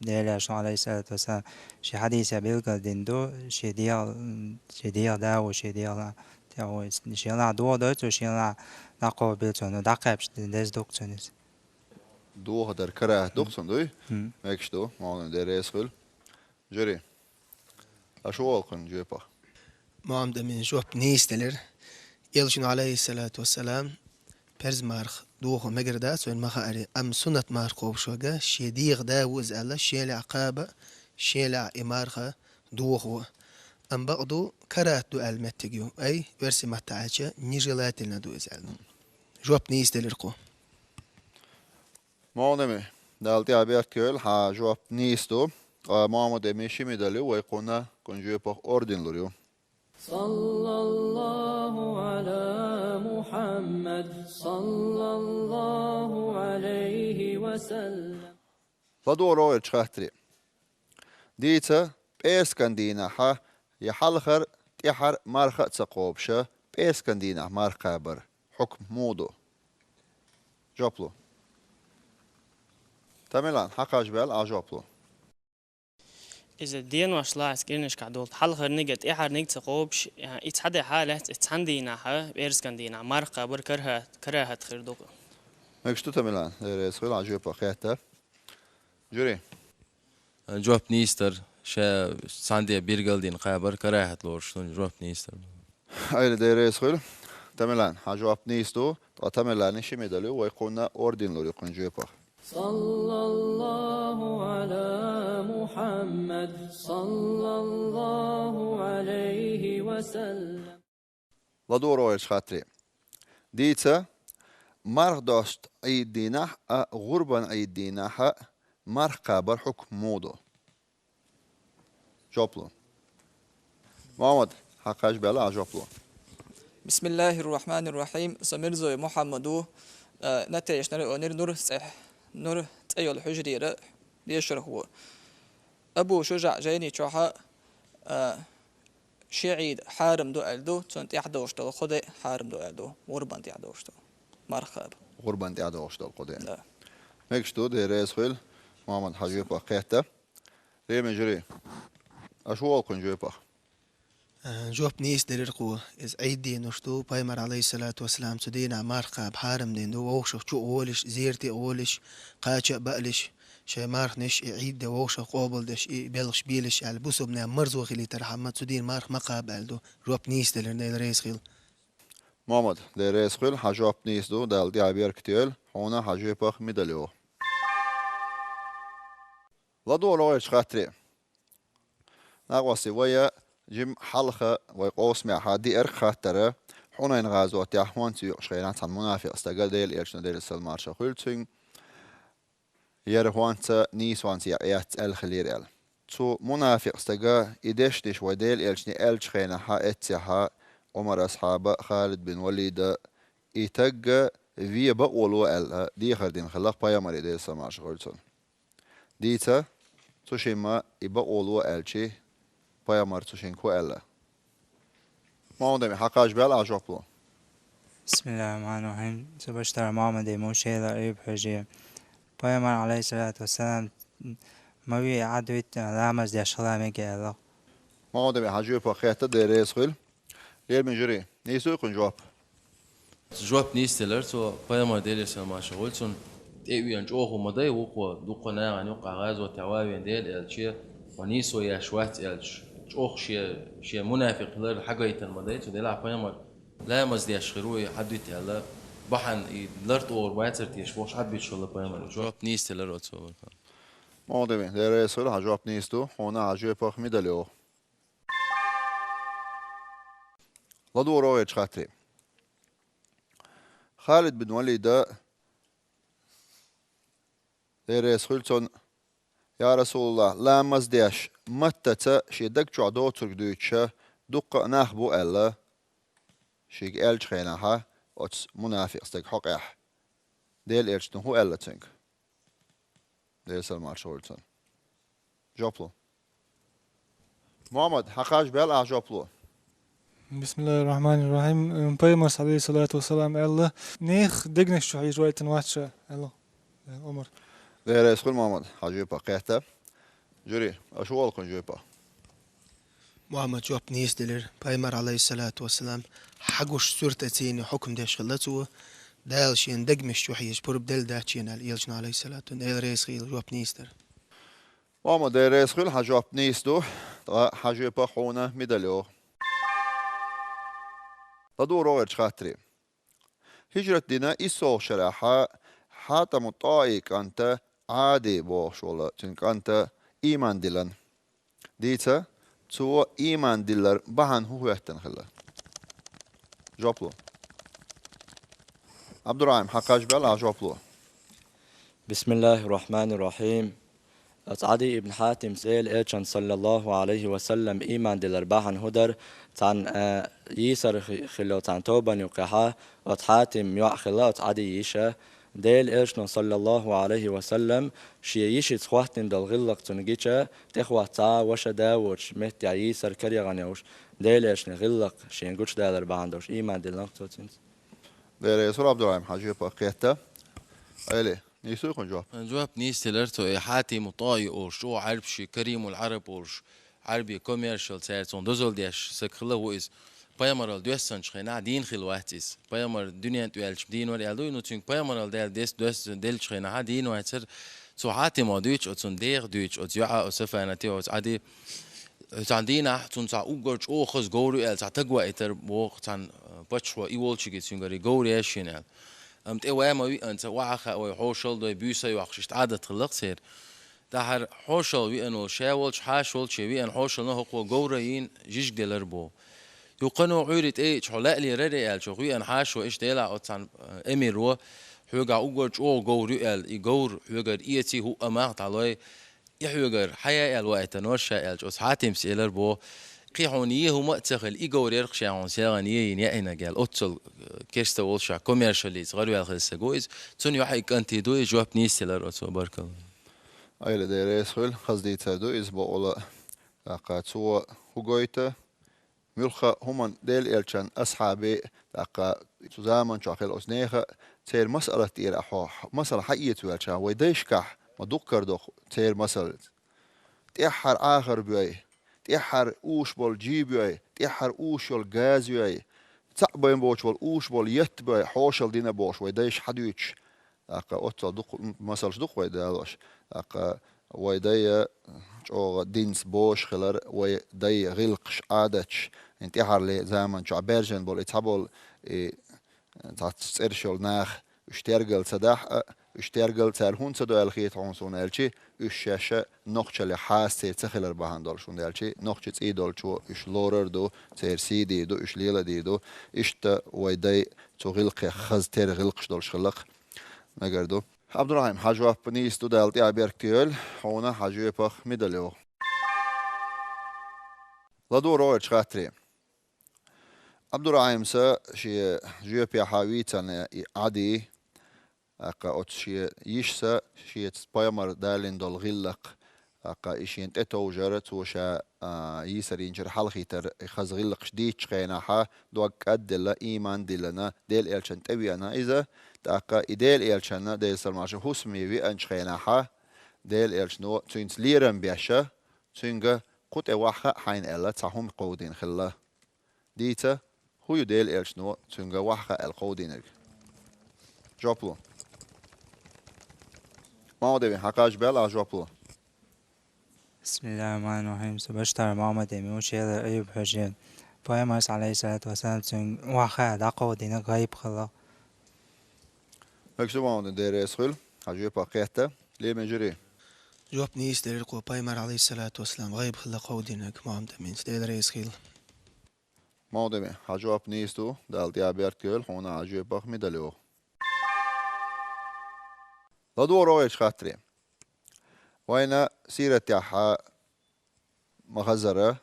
ديلاش عليه الصلاة والسلام شي حديث بيلقى ديندو شي ديال دا وشي ديال تاو شي لا دوه دوت وشي لا نقو بيلتون دقابش ديز دوكتونيس دوه در كره دوكسون دوي مكشتو ما دريسخل جري اشو والقن جيبا ما عم دمين جواب نيس دلر يلشن عليه الصلاة والسلام برز مارخ دوخو مجرداس وين ما خاري أم سنة مارخو بشوجا شيديغ دا وزعلا شيلع قابة شيلع إمارخة دوخو أم بقدو كرات دو المتجيو أي ورسي متعاجة نيجلات لنا دو زعلا جواب نيس دلرقو ما نمي دالتي أبيات كل ها جواب نيستو ما دمي شيمي دلو ويقولنا كن جواب أوردين لوريو صلى الله على محمد صلى الله عليه وسلم لدور ويرش خاطري ديتا بيسكندينا ها يحلخر تيحر مارخة تسقوبشة بيسكندينا مارخابر حكم مودو جوبلو تمام حقاش بال جوبلو إذا دين واشلا اسكيرنش كعدولت حل خير نجت إحر نجت قوبش يعني إتحدى حالة إتحندينا ها بيرسكندينا مرقة بر كرهة خير دوق مكشتو تمام رئيسخل عجيب بقيته جري جواب نيستر شا ساندي بيرجل دين قابر كراهة لورشتون جواب نيستر أيل ديريس خيل تملان حجواب نيستو تملان شي ميداليو ويقولنا أوردين لوري يقول جيبا صلى الله على محمد صلى الله عليه وسلم لدورو إيش خاطري ديتا مرخ دوست عيد ديناح غربان عيد ديناح مرخ قابر حكم مودو جوبلو محمد حقاش بلا جوبلو بسم الله الرحمن الرحيم سميرزو محمدو نتيش نور تأيو الحجري ليشر هو أبو شجاع جيني تشوحا شعيد حارم دو ألدو تنت يحدوشتو خدي حارم دو ألدو غربان يحدوشتو مرخب غربان يحدوشتو القدي ميكشتو دي ريس خيل محمد حجيب قيتا ريمن جري أشوال كن جيبا جواب نيس دريرقو إز عيدي نشتو بايمر عليه الصلاة والسلام تدينا مارقا بحارم دين دو ووشخ شو أولش زيرتي أولش قاچا بقلش شي مارخ نش عيد دو ووشخ قوبل دش بيلغش بيلش على بوسو بنا مرزو خلي ترحمت تدين مارخ مقابل دو جواب نيس دلر ريس خيل محمد دي ريس خيل حجواب نيس دو دال دي عبير كتيل هونا حجيبا ميداليو لدو رويش خاطري ناقوسي ويا جيم حلقة ويقوس مع حادي إرق خاطرة حونا ينغازو تيحوان تيو شغيرات عن منافق استقل ديل إيرشنا ديل السلمار شخولتين يرهوان تا نيس وان تيعيات الخلير إل تو منافق استقل إدش ديش وديل إيرشني إل شغينا حا إتسيحا عمر أصحاب خالد بن وليد إتق في بقولو إل دي خردين خلاق بايا مري ديل السلمار شخولتين ديتا تو شيما إبقولو إلشي بايا مرتوشين كو إلا ما عندي حقاش بلا أجوبلو بسم الله الرحمن الرحيم سبشتر محمد موشي لأيب حجي بايا مر عليه الصلاة والسلام موي عدويت لامز دي شغلة ميكي إلا ما عندي حجيبا خيطة دي ريس خيل ليل من جري نيسو يكون جواب جواب نيستلر تو بايا مر ديل سلما شغولتون تيويان جوخو مدي وقو دوقنا يعني وقع غازو تعواوين ديل إلشي ونيسو يا شوات إلش أخ شيء منافق لر حاجة يتنمديت وديلا بايمر لا مزدي أشخروي حدويت على بحن لرت أور واتر تيش وش حد بيشول بايمر جواب نيست لر أتصور ما أدري ده رئيسه له جواب نيستو هنا عجيب بخ ميداليو لدور رويج خاطري خالد بن وليد ده رئيس خلتون يا رسول الله لا مزديش متى شيدك جعدو ترك دويتشا دق ناخبو ألا شيك ألش خيناها أتس منافق استك حقيح ديل إلش هو ألا تنك ديل سلمان شولتون جوبلو محمد حقاش بيل جوبلو بسم الله الرحمن الرحيم بايمرس عليه الصلاة والسلام الله نيخ دقنش شو حيج وقت نواتشا الله عمر دير يسخل محمد حجيبا قيحتا جري أشوال كن جيبا محمد جواب نيس دلر بايمر عليه الصلاة والسلام حقوش سورة تيني حكم ديش خلته دال شين دقمش شو حيج برب دل داتشين على إيلشنا عليه الصلاة والسلام ديل ريس خيل جواب نيس در محمد دير يسخل حجواب نيس دو حجيبا خونا ميداليو تدور روغرش خاطري هجرة دينا إسو شراحة حتى مطايق أنت عادي بوشولا تنك أنت إيمان دلن ديتا تو إيمان دلر بحن هو يحتن خلا جوبلو عبد الرحيم حقاش بلا جوبلو بسم الله الرحمن الرحيم عدي ابن حاتم سيل إيشان صلى الله عليه وسلم إيمان دلر بحن هدر تان يسر خلو تان توبان يقحا حاتم يعخلا عدي يشا ديل إيشنا صلى الله عليه وسلم شي يشي تخواتن دل غلق تنجيشا تخوات تا وشا داوش مهت يسر كريغانيوش ديل إيشنا غلق شي نقوش دالر باندوش إيمان دل نقطوتين ديل يسر عبد الرحيم حاجة بقيتا أيلي نيسو يكون جواب جواب نيستلرتو حاتي مطاي أورش شو عرب شي كريم العرب أورش عربي كوميرشال سيرتون دوزول ديش سكخلا وإز بايمرال دوستن شخينا دين خلواتيس بايمر دنيا توالش دين وريالدو إنه تين بايمرال ديل دوست ديل شخينا دين واتر سو حاتي ما دويتش أتون دير دويتش أتيوعا أسفانتي أت عادي عندنا تنسى أوجرج أوخز جوري أل تقوى إتر بوق تان بتشوا إيولشي جسينغري جوري أشينال تقوى ما أنت وعخا وحوشل ده بيسا وعخشت عادة خلق سير ده حوشل وينو شاولش حاشول شيء وين حوشل نه هو جوريين جيش دلر بو يقنوا عورت إيه حلاق لي ردي أل شو وين حاشو إيش دلع أتان أميرو حوجا أوجرج أو جوري أل يجور حوجا إيتي هو أماعت عليه يحوجر حياة الوقت نورشة الجوز حاتم سيلر بو قيحونيه هو تخل إيجور يرقش عن سيرانيه ينأينا قال أتصل كيرستا والشا كوميرشاليز غير يأخذ سجويز تون يحيك أنت دوي جواب نيستيلر أتصل بارك الله أيلا ديريس خل خزدي تدويز بقولا أقاتوا هجويته ملخا هم ديل إلشان أصحابي أقا زمان شاخل أسنيخة تير مسألة تير أحوح مسألة حقيقة ويلشان ويديش كح ما دكر دخ تير مسألة تيحر آخر بيوي تيحر أوش بول جي بيوي تيحر أوش بول غاز بيوي تعبين بوش بول أوش بول يت بيوي حوشل دينا بوش ويديش حدوش أقا أطلع دخ مسألة دخ ويدالوش أقا ويدي جو دينس بوش خلر ويدي غلقش عادتش انتحر لي زمان شو عبرجن بول اتحبول تاتسرشول ناخ اشترقل سداح اشترقل تالهون سدو الخيط عنصون الشي الشاشة نقشة لحاسة تخلر بهاندول شون الشي نقشة ايدول شو اش لورر دو تير سيدي دو اش ليلة دي دو اشتا ويدي تو غلق خز تير غلقش دول شخلق نقردو عبد الرحيم حاجواب بنيس دو دالتي عبيركتيول هونا حاجواب ميداليو لدو رويتش خاتري عبد الرحيم سا شي جوبيا حاويتان عادي أقا أتشي يشسا شي تسبايمر دالين دول غلق أقا إشين تتو جرت وشا يسرين جر حلقي تر خز غلق شديد شخيناها دوك أدلا إيمان دلنا ديل إلشان تبيانا إذا تأقا إديل إلشان ديل سلماشا حسمي وي أنشخيناها ديل إلشنو تونس ليرن بيشا تونغا قط واحا حين إلا تاهم قودين خلا ديتا هو يديل إلشنو تونغا واحا القودين جوبلو ما دبي حقاش بلا جوبلو بسم الله الرحمن الرحيم سبشتر محمد أميوش يلا أيوب حجين بايمرس عليه الصلاة والسلام تون واخا دقو دينا غايب خلا هكذا ما دير يسخل حاجة باقيته ليه مجري جواب نيس دير القوة بايمر عليه الصلاة والسلام غايب خلا قودينك محمد أمين دير يسخل ما دبي حاجة نيستو دال ديابير كل هنا حاجة باق ميداليو لدور رويش خاطري وين سيرة يحا مغزرة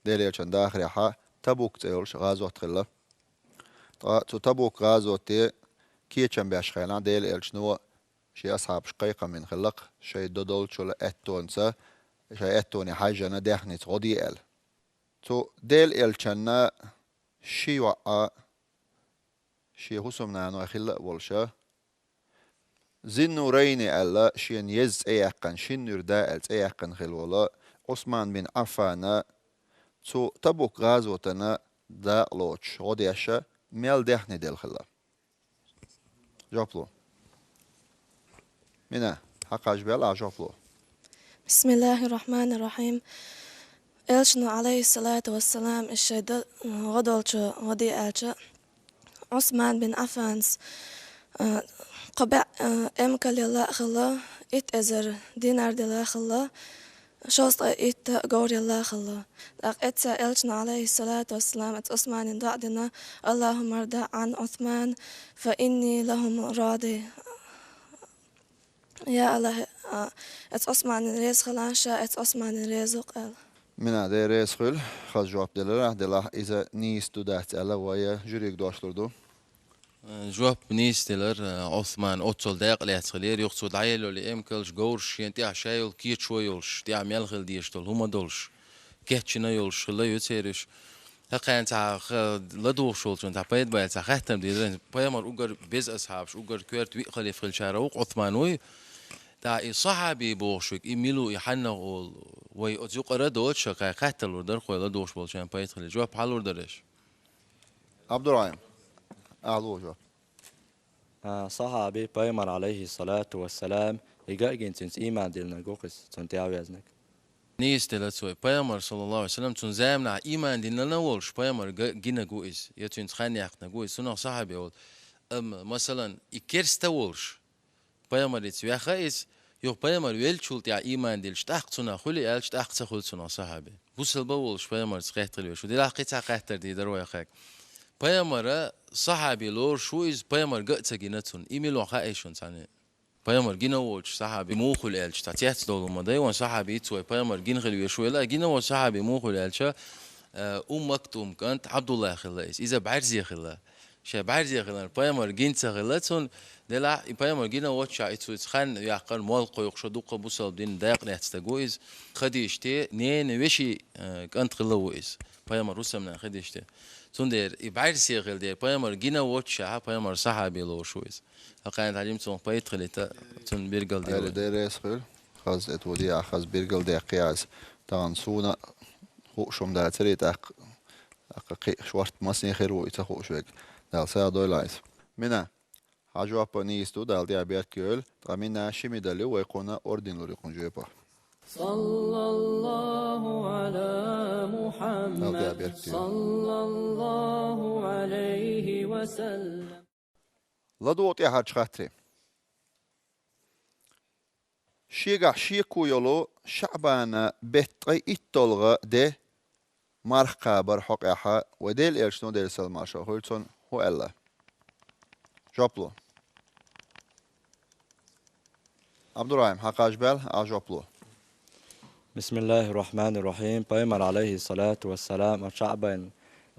ديلي كان داخل يحا تبوك تيولش غازو تخلا تو تبوك غازو تي كي كان بيشخينا ديلي شنو شي أصحاب شقيقة من خلق شي دودول شو اتونسا شي اتوني حاجة أنا داخني تغدي ال تو ديل كان شي وقع شي حسمنا أنو خلق والشا زنو ريني ألا شين يز أيقن شين نردا ألت أيقن خلولا عثمان بن عفان تو تبوك غازوتنا دا لوتش غديشة ميل دهني ديل خلا جوبلو منا حقاش بيلا جوبلو بسم الله الرحمن الرحيم إلشنو عليه الصلاة والسلام الشيء غدولشو غدي ألشا عثمان بن عفانس قبع أمكال يلا خلا إت أزر دينار دلا خلا شوست إت غور يلا خلا إت سألتنا عليه الصلاة والسلام إت عثمان دعدنا اللهم ارضى عن عثمان فإني لهم راضي يا الله إت عثمان ريز خلا شا إت عثمان ريزق ال منا دير يسخل خاز جواب دلا إذا نيستو دات ألا ويا جريك دوشلردو جواب نيستلر عثمان أتصل داق ليه تخلير يقصد عيلو لإمكلش جورش ينتيع شايل كيت شويلش تيع ميلخل ديشتل هما دولش كيتشنا يولش خلا يتسيرش هقا انت لدوغ شولش انت بايد بايد ساختم ديدرين بايمر اوغر بيز أصحابش اوغر كويرت وي خلي في الشاروق عثمانوي تا صحابي بوشك إيميلو يحنق وي أتيق ردوش قا قتل ودر خوي لدوغش بولشان بايد خلي جواب حال وردرش عبد الرحيم أعلو جواب صحابي بايمر عليه الصلاة والسلام إيجا جنسنس إيمان ديلنا جوكس سنتي عويزنك نيستلا سوي بيامر صلى الله عليه وسلم تون زامنا إيمان دينا نولش بيامر جينا جويز يتون خاني يحنا جويز سنة صحابي يقول مثلا إكيرس تولش بيامر يتسوي خايس يو بيامر ويلشولت يا إيمان ديلش تحت سنة خلي ألش تحت سخل سنة صحابي بوصل بولش بيامر تخيتر ويش ودي لاقيتها خيتر دي دروي خاك بيامر صحابي لور شويز بيامر قطع جينتون إيميلو خايشون ثاني بيامر جينا وولش صحابي موخل ألش تعتيات دولو مضي وان صحابي يتسوي بيامر جين خلي ويشوي لا جينا وصحابي موخل ألش مكتوم كانت عبد الله خلاص إذا بعرزي خلا شيء بعرزي خلا بيامر جين تخلتون دلا بيامر جينا واتشا يتسوي خان يعقل مالقو يقشدوق بوصل بدين داق نحتستجويز خديشتي نين وشي كانت خلويز بيامر رسمنا خديشتي تندر يبعرسي خل دي بيامر جينا واتشا بيامر صحابي لو شويز هقاين تعلمتون بيت خليتا تون بيرجل دي اللي داير يسخل خاز اتوديع خاز بيرجل دي قياس طبعا سونا هو شوم دا تريت اق شوارت مسني خير ويتخو شوك دال سا دولايس منا حاجواب نيستو دال دي ابيات كيول تامينا شيمي دالي ويقونا اوردين لوري كونجيبا صلى الله على محمد صلى الله عليه وسلم لدوت يا حاج خاطري شيغا شيكو يولو شعبان بيتقي اتولغا دي مارخ قابر حقيحة وديل إرشنو ديل سلماشا هولتون هو ألا جوبلو عبد الرحيم حقاش بال أجوبلو بسم الله الرحمن الرحيم بيمر عليه الصلاة والسلام شعبا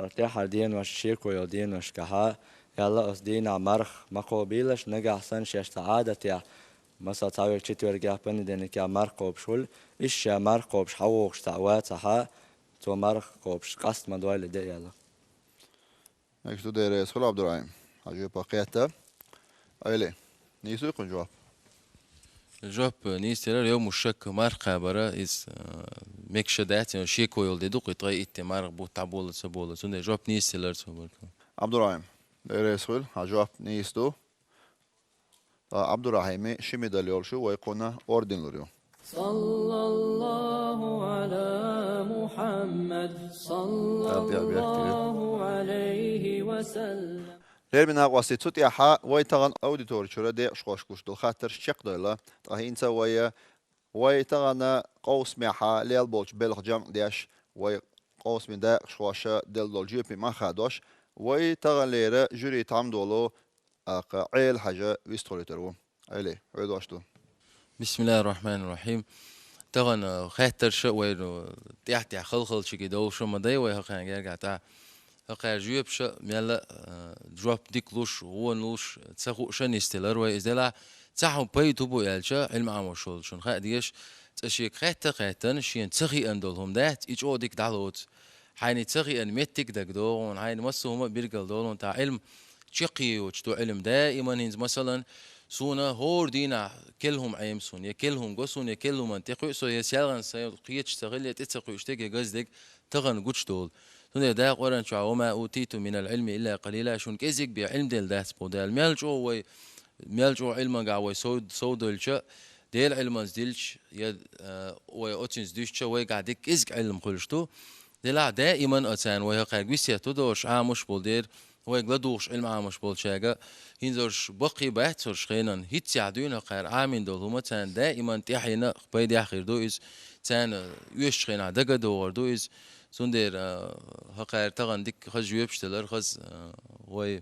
ارتاح الدين والشيك ويودين وشكها يلا أصدين عمرخ مقابلش نجح سنش يستعادة يا مثلا تعوير تشتوير جابن دينك يا مرقوب شول إيش يا مرقوب شحوق شتعوات صحا تو مرقوب قصد مدوال دي يلا ايش دير يسخل عبد الرحيم حاجة باقيته أيلي نيسو يكون جواب الجواب نيستير اليوم الشك مرقة برا إز مكشدات يعني شيء كويل ديدوق يطغي إتي مرق بو تعبولة سبولة سنة جواب نيستير سبولكم عبد الرحيم دير يسخل حاجة نيستو عبد الرحيم شمي داليول شو ويكون أوردين لوريو صلى الله على محمد صلى الله عليه وسلم غير من أقواسي توتي حا ويتغن أوديتور شورا دي شقوش كوش دل خاطر شق دولا طاهين سويا ويتغن قوس ميحا ليل بولش بلغ جمع ديش ويقوس من دا شقوشا دل دول جيبي ما خادوش ويتغن ليرا جوري تعم دولو عيل حاجة ويستولي ترو عيلي عيدوشتو بسم الله الرحمن الرحيم تغن خاطر شو وينو تحت خلخل شي كده شو مضي ويهقان يرجع تاع هقا جواب شو ميلا جواب ديكلوش هو نوش تسخو شن يستلر ويزلا تسحو بيتو بو يالشا علم عموشول شون خاديش تشيك خاطن شين تسخي اندولهم دات ايش اوديك دالوت حين تسخي ان ميتك دكدون حين مسهم بيرجل دولون تاع علم شقي وشتو علم دائما هنز مثلا سونا هور دينا كلهم عيمسون يكلهم قصون يكلهم منطقي سو يسالغن سيقيتش تغلي تتسقي اشتكي قصدك تغن قوتش دول توني دا قران شو وما اوتيتم من العلم الا قليلا شون كيزك بعلم ديل داس بودال ميلجو علما قا وي سودلش ديل علما زدلش يد وي اوتشنز ديش وي قاعدك كيزك علم قلشتو دلا دائما اتسان وي قاعدويسيا تدوش عامش بولدير هو يقدوش علم عامش بولشاجا هنزرش بقي بحثرش خينا هيت يعدون قير عامين دول هما تان دائما تحينا بيد آخر دويز تان يوش خينا دقة دور دويز سندر هقير تغن ديك خز جويبشتلر خز هو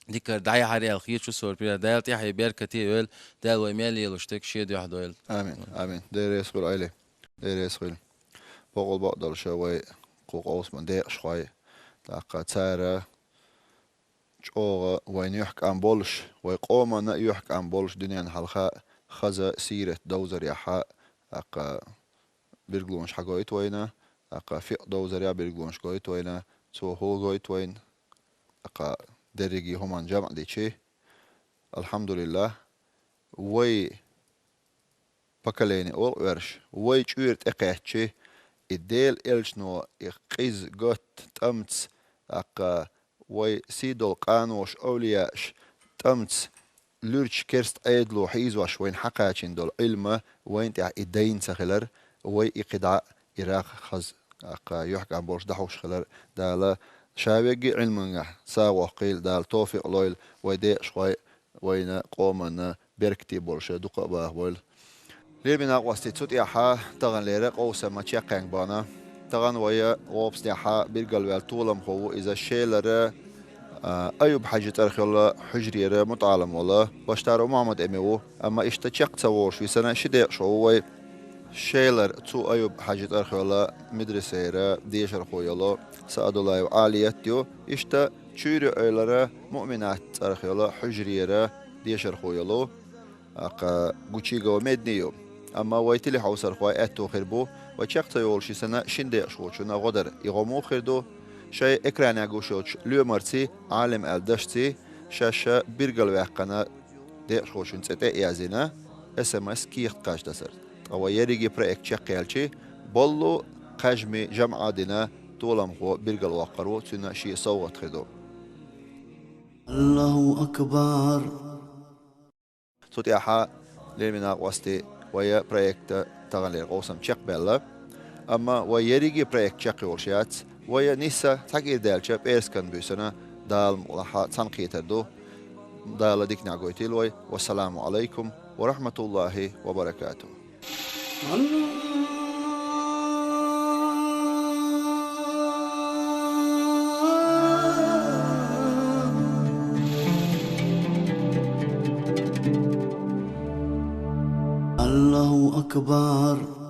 ديكر داي حري الخير شو صور بير دايل تحي بير كتير دايل ويميل يلوشتك شيء دي واحد آمين دير يسخل عيلي دير يسخل بقول بقدر شوي قوق عثمان ديق شوي تاقا تارة شوغ وين يحك عن بولش ويقوم يحك عن بولش دنيا حلقاء خزا سيرة دوزر يحاء أقا بيرجلونش حقويت وينا أقا فيق دوزر يا بيرجلونش قويت وينا تو هو قويت وين أقا درجي همان جمع دي شي الحمد لله وي بكاليني أول ورش وي شويرت إقاعت شي الديل إلشنو إقيز قوت تأمتس أقا وي سيدول قانوش أولياش تأمتس لورش كيرست أيدلو حيزواش وين حقاچين دول علمه وين تاع إدين سخلر وي إقداء إراق خز يحكى عن بورش دحوش خلال دالا شاويجي علمنا ساوه قيل دال توفيق لويل ويدي شوي وين قومنا بركتي بورش دقة باهول ليه بنا قوستي تسوت يحا تغن ليرق أو سما تشاقين بانا تغن ويا وابس يحا بيرقل والطولم هو إذا شيلر أيوب حاجة ترخيل حجريرة متعلم والله باشتارو محمد أميو أما إشتشاق تسووش في سنة شديق شوي شيلر تو أيوب حاجة ترخيل مدرسة ديشر خويلو سأدولاي وعالياتيو إشتا تشيري أيلر مؤمنات ترخيل حجريرة ديشر خويلو أقا قوشيغو مدنيو أما ويتلي حوصر خواي أتو خربو وشاق تيول شي سنة شنديق شوشنا غدر إغمو خردو شاي إكران يقوشوش ليومرتي عالم الدشتي شاشة بيرقل ويحقنا ديق شوشن ستة إعزينا SMS كيخت قاش دسر أو يريجي بريك شاقيالشي بولو قجمي جمع دينا طولم خو بيرقل وقرو تنا شي صوت خدو الله أكبر صوت يحا للمنا قوستي ويا بريكت تغني قوسم شاق بلا أما ويريجي بريك شاقي ورشيات ويا نيسا تغيير دالشا بيرسكن بيسنا دال ملحا تنقيت دو دال ديك نعقويتي لوي والسلام عليكم ورحمة الله وبركاته الله أكبر